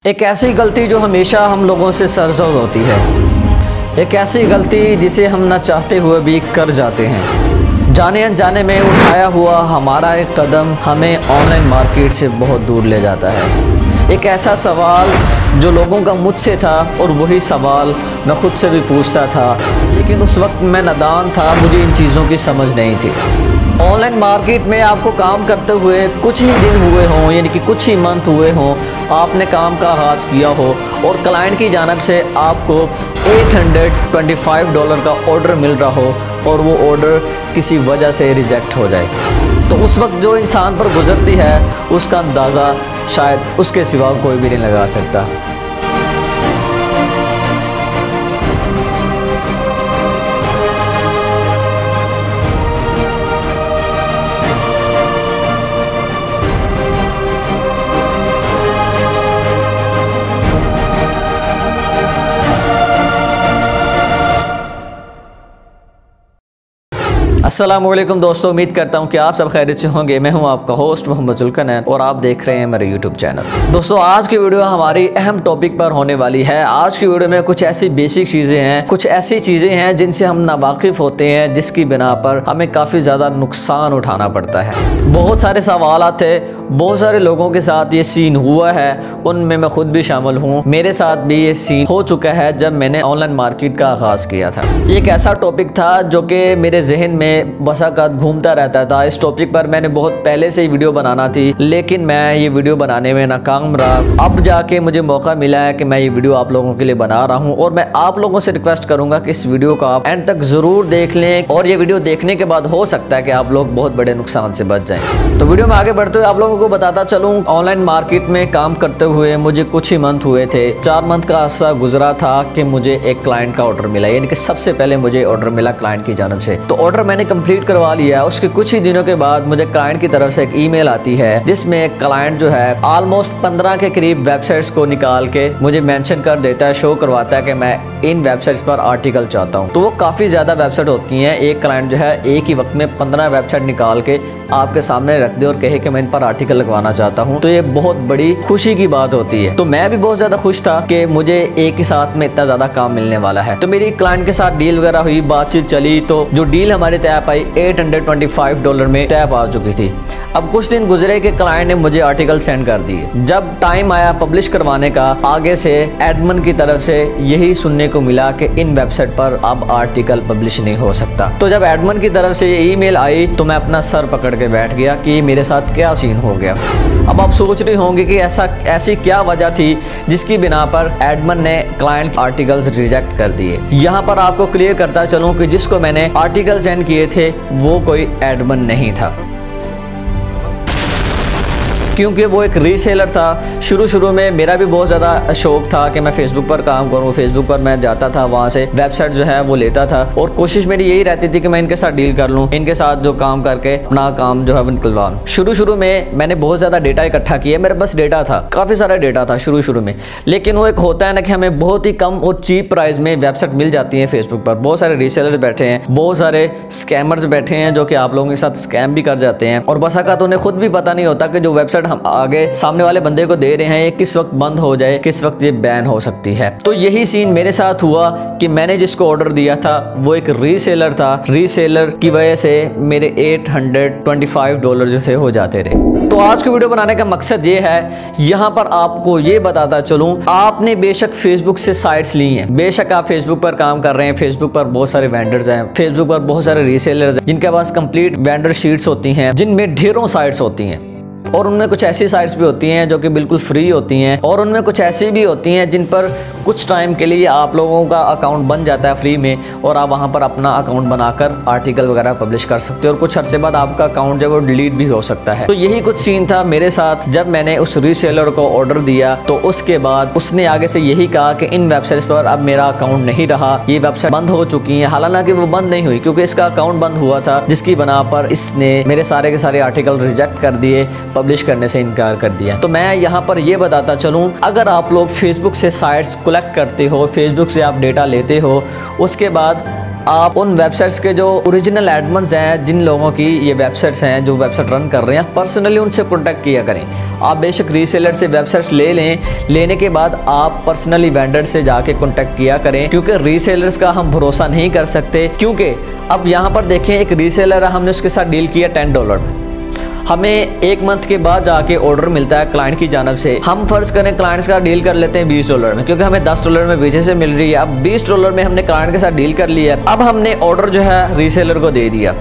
एक ऐसी गलती जो हमेशा हम लोगों से सरज़द होती है, एक ऐसी गलती जिसे हम न चाहते हुए भी कर जाते हैं। जाने अनजाने में उठाया हुआ हमारा एक कदम हमें ऑनलाइन मार्केट से बहुत दूर ले जाता है। एक ऐसा सवाल जो लोगों का मुझसे था और वही सवाल मैं खुद से भी पूछता था, लेकिन उस वक्त मैं नादान था, मुझे इन चीज़ों की समझ नहीं थी। ऑनलाइन मार्केट में आपको काम करते हुए कुछ ही दिन हुए हों, यानी कि कुछ ही मंथ हुए हों, आपने काम का आगाज़ किया हो और क्लाइंट की जानब से आपको $825 का ऑर्डर मिल रहा हो और वो ऑर्डर किसी वजह से रिजेक्ट हो जाए, तो उस वक्त जो इंसान पर गुजरती है उसका अंदाज़ा शायद उसके सिवा कोई भी नहीं लगा सकता। अस्सलामुअलैकुम दोस्तों, उम्मीद करता हूँ कि आप सब खैरियत से होंगे। मैं हूँ आपका होस्ट मोहम्मद जुल्कनैन और आप देख रहे हैं मेरे यूट्यूब चैनल। दोस्तों, आज की वीडियो हमारी अहम टॉपिक पर होने वाली है। आज की वीडियो में कुछ ऐसी बेसिक चीज़ें हैं, कुछ ऐसी चीज़ें हैं जिनसे हम नावाकिफ़ होते हैं, जिसकी बिना पर हमें काफ़ी ज़्यादा नुकसान उठाना पड़ता है। बहुत सारे सवाल थे, बहुत सारे लोगों के साथ ये सीन हुआ है, उनमें मैं खुद भी शामिल हूँ। मेरे साथ भी ये सीन हो चुका है जब मैंने ऑनलाइन मार्केट का आगाज़ किया था। एक ऐसा टॉपिक था जो कि मेरे जहन में बसाकत घूमता रहता था। इस टॉपिक पर मैंने बहुत पहले से ही वीडियो बनाना थी, लेकिन मैं ये वीडियो बनाने में नाकाम रहा। अब जाके मुझे मौका मिला है कि मैं ये वीडियो आप लोगों के लिए बना रहा हूँ और मैं आप लोगों से रिक्वेस्ट करूंगा कि इस वीडियो को आप एंड तक ज़रूर देख लें और ये वीडियो देखने के बाद हो सकता है कि आप लोग बहुत बड़े नुकसान से बच जाएं। तो वीडियो में आगे बढ़ते हुए आप लोगों को बताता चलूँ, ऑनलाइन मार्केट में काम करते हुए मुझे कुछ ही मंथ हुए थे। 4 मंथ का अरसा गुजरा था कि मुझे एक क्लाइंट का ऑर्डर मिला, यानी कि सबसे पहले मुझे ऑर्डर मिला क्लाइंट की जानब से। तो ऑर्डर मैंने कंप्लीट करवा लिया। उसके कुछ ही दिनों के बाद मुझे क्लाइंट की तरफ से एक ईमेल आती है जिसमें क्लाइंट जो है ऑलमोस्ट 15 के करीब वेबसाइट्स को निकाल के मुझे मेंशन कर देता है, शो करवाता है कि मैं इन वेबसाइट्स पर आर्टिकल चाहता हूं। तो वो काफ़ी ज़्यादा वेबसाइट होती हैं। एक क्लाइंट जो है एक ही वक्त में 15 वेबसाइट निकाल के आपके सामने रख दे और कहे कि मैं इन पर आर्टिकल लगवाना चाहता हूँ, तो ये बहुत बड़ी खुशी की बात होती है। तो मैं भी बहुत ज़्यादा खुश था कि मुझे एक ही साथ में इतना ज़्यादा काम मिलने वाला है। तो मेरी क्लाइंट के साथ डील वगैरह हुई, बातचीत चली, तो जो डील हमारी तय पाई $825 में तय पा चुकी थी। अब कुछ दिन गुजरे कि क्लाइंट ने मुझे आर्टिकल सेंड कर दिए। जब टाइम आया पब्लिश करवाने का, आगे से एडमिन की तरफ से यही सुनने को मिला कि इन वेबसाइट पर अब आर्टिकल पब्लिश नहीं हो सकता। तो जब एडमिन की तरफ से ये ईमेल आई तो मैं अपना सर पकड़ के बैठ गया कि मेरे साथ क्या सीन हो गया। अब आप सोच रहे होंगे कि ऐसी क्या वजह थी जिसकी बिना पर एडमिन ने क्लाइंट आर्टिकल्स रिजेक्ट कर दिए। यहाँ पर आपको क्लियर करता चलूँ कि जिसको मैंने आर्टिकल सेंड किए थे वो कोई एडमिन नहीं था, क्योंकि वो एक रीसेलर था। शुरू में मेरा भी बहुत ज़्यादा शौक था कि मैं फेसबुक पर काम करूँ। फेसबुक पर मैं जाता था, वहाँ से वेबसाइट जो है वो लेता था और कोशिश मेरी यही रहती थी कि मैं इनके साथ डील कर लूँ, इनके साथ जो काम करके अपना काम जो है वो निकलवाऊँ। शुरू में मैंने बहुत ज़्यादा डेटा इकट्ठा किया, मेरे पास डेटा था, काफ़ी सारा डेटा था शुरू में। लेकिन वो एक होता है ना कि हमें बहुत ही कम और चीप प्राइस में वेबसाइट मिल जाती है फेसबुक पर। बहुत सारे रीसेलर बैठे हैं, बहुत सारे स्कैमर्स बैठे हैं जो कि आप लोगों के साथ स्कैम भी कर जाते हैं और बस का तो उन्हें खुद भी पता नहीं होता कि जो वेबसाइट हम आगे सामने वाले बंदे को दे रहे हैं ये किस वक्त बंद हो जाए, किस वक्त ये बैन हो सकती है। तो यही सीन मेरे साथ हुआ कि मैंने जिसको ऑर्डर दिया था वो एक रीसेलर था। रीसेलर की वजह से मेरे $825 जो थे हो जाते रहे। तो आज की वीडियो बनाने का मकसद ये है, यहाँ पर आपको ये बताता चलूँ, आपने बेशक फेसबुक से साइट्स ली हैं, बेशक आप फेसबुक पर काम कर रहे हैं, फेसबुक पर बहुत सारे वेंडर्स हैं, फेसबुक पर बहुत सारे रीसेलर्स हैं जिनके पास कंप्लीट वेंडर शीट्स होती हैं, जिनमें ढेरों साइट्स होती हैं और उनमें कुछ ऐसी साइट्स भी होती हैं जो कि बिल्कुल फ्री होती हैं और उनमें कुछ ऐसी भी होती हैं जिन पर कुछ टाइम के लिए आप लोगों का अकाउंट बन जाता है फ्री में और आप वहां पर अपना अकाउंट बनाकर आर्टिकल वगैरह पब्लिश कर सकते हो और कुछ अरसे बाद आपका अकाउंट जो है वो डिलीट भी हो सकता है। तो यही कुछ सीन था मेरे साथ जब मैंने उस रीसेलर को ऑर्डर दिया। तो उसके बाद उसने आगे से यही कहा कि इन वेबसाइट्स पर अब मेरा अकाउंट नहीं रहा, ये वेबसाइट बंद हो चुकी है। हालांकि वो बंद नहीं हुई क्योंकि इसका अकाउंट बंद हुआ था, जिसकी बना पर इसने मेरे सारे के सारे आर्टिकल रिजेक्ट कर दिए, पब्लिश करने से इनकार कर दिया। तो मैं यहाँ पर ये बताता चलूँ, अगर आप लोग फेसबुक से साइट्स कलेक्ट करते हो, फेसबुक से आप डेटा लेते हो, उसके बाद आप उन वेबसाइट्स के जो ओरिजिनल एडमिन्स हैं, जिन लोगों की ये वेबसाइट्स हैं जो वेबसाइट रन कर रहे हैं, पर्सनली उनसे कॉन्टैक्ट किया करें। आप बेशक रीसेलर से वेबसाइट ले लें, लेने के बाद आप पर्सनली वेंडर से जाके कॉन्टैक्ट किया करें, क्योंकि रीसेलर्स का हम भरोसा नहीं कर सकते। क्योंकि अब यहाँ पर देखें, एक रीसेलर है, हमने उसके साथ डील किया $10 में, हमें 1 मंथ के बाद जाके ऑर्डर मिलता है क्लाइंट की जानब से। हम फर्ज करें क्लाइंट्स का डील कर लेते हैं $20 में, क्योंकि हमें $10 में पीछे से मिल रही है। अब $20 में हमने क्लाइंट के साथ डील कर लिया। अब हमने ऑर्डर जो है रीसेलर को दे दिया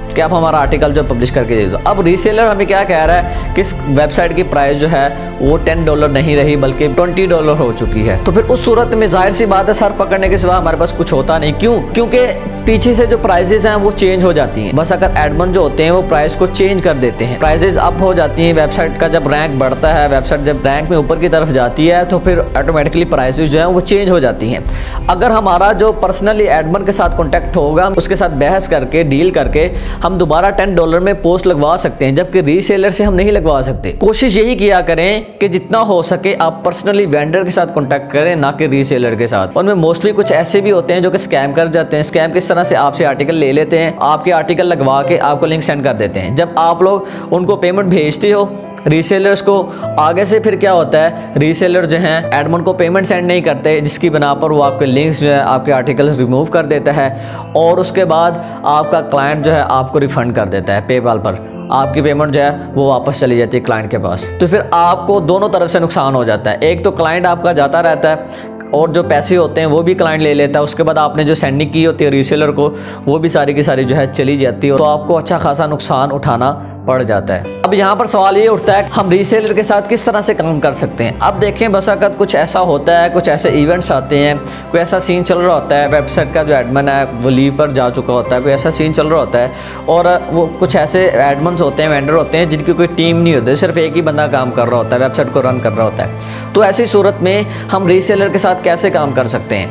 कि आप हमारा आर्टिकल जो पब्लिश करके दे दो। अब रीसेलर हमें क्या कह रहा है कि इस वेबसाइट की प्राइस जो है वो $10 नहीं रही बल्कि $20 हो चुकी है। तो फिर उस सूरत में जाहिर सी बात है, सर पकड़ने के सिवा हमारे पास कुछ होता नहीं। क्यों? क्योंकि पीछे से जो प्राइसेस हैं वो चेंज हो जाती हैं। बस अगर एडमन जो होते हैं वो प्राइस को चेंज कर देते हैं, प्राइसेस अप हो जाती हैं। वेबसाइट का जब रैंक बढ़ता है, वेबसाइट जब रैंक में ऊपर की तरफ जाती है, तो फिर ऑटोमेटिकली प्राइसेस जो है वो चेंज हो जाती हैं। अगर हमारा जो पर्सनली एडमन के साथ कॉन्टैक्ट होगा, उसके साथ बहस करके डील करके हम दोबारा $10 में पोस्ट लगवा सकते हैं, जबकि रीसेलर से हम नहीं लगवा सकते। कोशिश यही किया करें कि जितना हो सके आप पर्सनली वेंडर के साथ कॉन्टैक्ट करें, ना कि रीसेलर के साथ। उनमें मोस्टली कुछ ऐसे भी होते हैं जो कि स्कैम कर जाते हैं। स्कैम किस तरह से, आपसे आर्टिकल ले लेते हैं, आपके आर्टिकल लगवा के आपको लिंक सेंड कर देते हैं। जब आप लोग उनको पेमेंट भेजते हो रीसेलर्स को, आगे से फिर क्या होता है, रीसेलर जो हैं एडमन को पेमेंट सेंड नहीं करते, जिसकी बिना पर वो आपके लिंक्स जो है, आपके आर्टिकल्स रिमूव कर देता है, और उसके बाद आपका क्लाइंट जो है आपको रिफंड कर देता है पेपाल पर। आपकी पेमेंट जो है वो वापस चली जाती है क्लाइंट के पास। तो फिर आपको दोनों तरफ से नुकसान हो जाता है। एक तो क्लाइंट आपका जाता रहता है और जो पैसे होते हैं वो भी क्लाइंट ले लेता है। उसके बाद आपने जो सेंडिंग की होती है रीसेलर को, वो भी सारी की सारी जो है चली जाती है, तो आपको अच्छा खासा नुकसान उठाना पड़ जाता है। अब यहाँ पर सवाल ये उठता है हम रीसेलर के साथ किस तरह से काम कर सकते हैं। अब देखें, बस अगर कुछ ऐसा होता है, कुछ ऐसे इवेंट्स आते हैं, कोई ऐसा सीन चल रहा होता है, वेबसाइट का जो एडमन है वो लीव पर जा चुका होता है, कोई ऐसा सीन चल रहा होता है, और वो कुछ ऐसे एडमन्स होते हैं, वेंडर होते हैं, जिनकी कोई टीम नहीं होती, सिर्फ एक ही बंदा काम कर रहा होता है, वेबसाइट को रन कर रहा होता है। तो ऐसी सूरत में हम रीसेलर के साथ कैसे काम कर सकते हैं?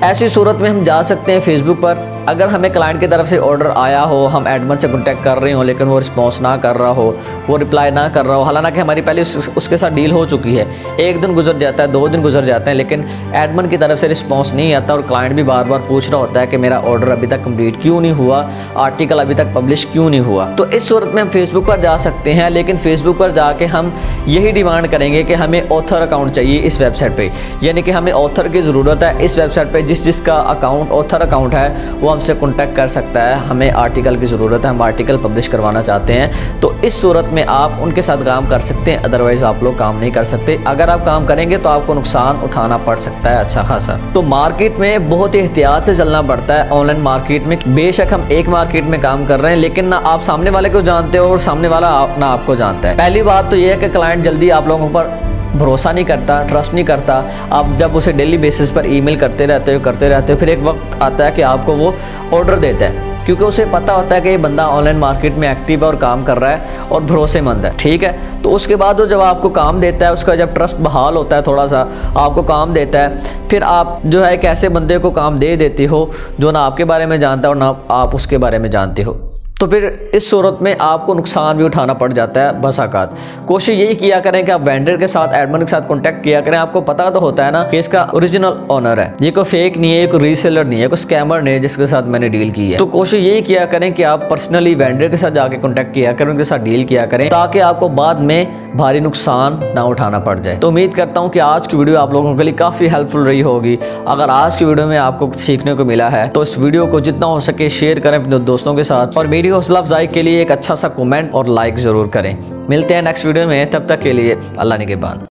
ऐसी सूरत में हम जा सकते हैं फेसबुक पर। अगर हमें क्लाइंट की तरफ से ऑर्डर आया हो, हम एडमन से कॉन्टैक्ट कर रहे हो, लेकिन वो रिस्पॉन्स ना कर रहा हो, वो रिप्लाई ना कर रहा हो, हालांकि हमारी पहले उसके साथ डील हो चुकी है, 1 दिन गुजर जाता है, 2 दिन गुजर जाते हैं, लेकिन एडमन की तरफ से रिस्पॉन्स नहीं आता और क्लाइंट भी बार बार पूछ रहा होता है कि मेरा ऑर्डर अभी तक कंप्लीट क्यों नहीं हुआ, आर्टिकल अभी तक पब्लिश क्यों नहीं हुआ। तो इस सूरत में हम फेसबुक पर जा सकते हैं, लेकिन फेसबुक पर जाके हम यही डिमांड करेंगे कि हमें ऑथर अकाउंट चाहिए इस वेबसाइट पर, यानी कि हमें ऑथर की ज़रूरत है इस वेबसाइट पर। जिसका अकाउंट ऑथर अकाउंट है वो हमसे कॉन्टैक्ट कर सकता है। हमें आर्टिकल की ज़रूरत है, हम आर्टिकल पब्लिश करवाना चाहते हैं, तो इस सूरत में आप उनके साथ काम कर सकते हैं, अदरवाइज़ आप लोग काम नहीं कर सकते। अगर आप काम करेंगे तो आपको नुकसान उठाना पड़ सकता है अच्छा खासा। तो मार्केट में बहुत ही एहतियात से चलना पड़ता है। ऑनलाइन मार्केट में बेशक हम एक मार्केट में काम कर रहे हैं, लेकिन ना आप सामने वाले को जानते हो और सामने वाला ना आपको जानता है। पहली बात तो यह है कि क्लाइंट जल्दी आप लोगों पर भरोसा नहीं करता, ट्रस्ट नहीं करता। आप जब उसे डेली बेसिस पर ईमेल करते रहते हो, फिर एक वक्त आता है कि आपको वो ऑर्डर देता है, क्योंकि उसे पता होता है कि ये बंदा ऑनलाइन मार्केट में एक्टिव है और काम कर रहा है और भरोसेमंद है, ठीक है। तो उसके बाद वो जब आपको काम देता है, उसका जब ट्रस्ट बहाल होता है, थोड़ा सा आपको काम देता है, फिर आप जो है एक ऐसे बंदे को काम दे देते हो जो ना आपके बारे में जानता है और ना आप उसके बारे में जानते हो। तो फिर इस सूरत में आपको नुकसान भी उठाना पड़ जाता है बसाकात। कोशिश यही किया करें कि आप वेंडर के साथ, एडमन के साथ कॉन्टैक्ट किया करें। आपको पता तो होता है ना कि इसका ओरिजिनल ओनर है, ये कोई फेक नहीं है, कोई रीसेलर नहीं है, कोई स्कैमर नहीं है जिसके साथ मैंने डील की है। तो कोशिश यही किया करें कि आप पर्सनली वेंडर के साथ जाके कॉन्टैक्ट किया करें, उनके साथ डील किया करें, ताकि आपको बाद में भारी नुकसान ना उठाना पड़ जाए। तो उम्मीद करता हूँ कि आज की वीडियो आप लोगों के लिए काफ़ी हेल्पफुल रही होगी। अगर आज की वीडियो में आपको कुछ सीखने को मिला है तो इस वीडियो को जितना हो सके शेयर करें अपने दोस्तों के साथ, और मेरी हौसला अफजाई के लिए एक अच्छा सा कमेंट और लाइक ज़रूर करें। मिलते हैं नेक्स्ट वीडियो में, तब तक के लिए अल्लाह निगहबान।